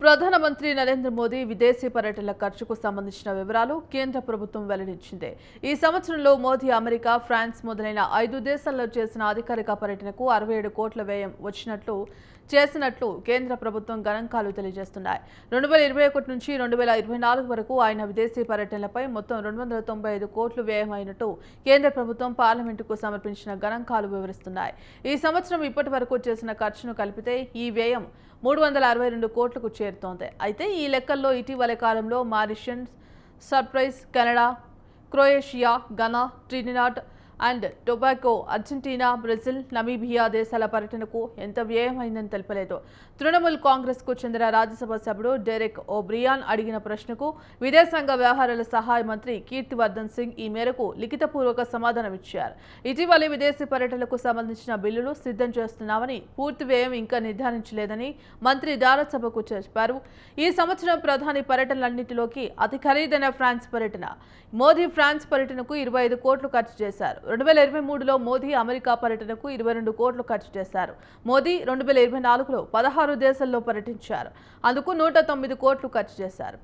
ప్రధానమంత్రి నరేంద్ర మోదీ విదేశీ పర్యటనల ఖర్చుకు సంబంధించిన వివరాలు కేంద్ర ప్రభుత్వం వెల్లడించింది. ఈ సంవత్సరంలో మోదీ అమెరికా, ఫ్రాన్స్ మొదలైన 5 దేశాల్లో చేసిన అధికారిక పర్యటనకు 67 కోట్ల వ్యయం చేసినట్లు కేంద్ర ప్రభుత్వం గణాంకాలు తెలియజేస్తున్నాయి. 2021 నుంచి 2024 వరకు ఆయన విదేశీ పర్యటనలపై మొత్తం 295 కోట్లు వ్యయమైనట్టు కేంద్ర ప్రభుత్వం పార్లమెంటుకు సమర్పించిన గణాంకాలు వివరిస్తున్నాయి. ఈ సంవత్సరం ఇప్పటి వరకు చేసిన ఖర్చును కలిపితే ఈ వ్యయం 362 కోట్లకు చేరుతోంది. అయితే ఈ లెక్కల్లో ఇటీవలి కాలంలో Mauritius, Cyprus, Canada, Croatia, Ghana, Trinidad and Tobago, Argentina, Brazil, Namibia దేశాల పర్యటనకు ఎంత వ్యయమైందని తెలిపలేదు. తృణమూల్ కాంగ్రెస్కు చెందిన రాజ్యసభ సభ్యుడు డెరెక్ ఓబ్రియాన్ అడిగిన ప్రశ్నకు విదేశాంగ వ్యవహారాల సహాయ మంత్రి కీర్తివర్ధన్ సింగ్ ఈ మేరకు లిఖితపూర్వక సమాధానమిచ్చారు. ఇటీవలి విదేశీ పర్యటనలకు సంబంధించిన బిల్లులు సిద్ధం చేస్తున్నామని, పూర్తి వ్యయం ఇంకా నిర్ధారించలేదని మంత్రి రాజ్యసభకు చెప్పారు. ఈ సంవత్సరం ప్రధాని పర్యటనలన్నింటిలోకి అతి ఖరీదైన ఫ్రాన్స్ పర్యటన. మోదీ ఫ్రాన్స్ పర్యటనకు 25 కోట్లు ఖర్చు చేశారు. 2023లో మోదీ అమెరికా పర్యటనకు 22 కోట్లు ఖర్చు చేశారు. మోదీ 2024లో 16 దేశాల్లో పర్యటించారు. అందుకు 109 కోట్లు ఖర్చు చేశారు.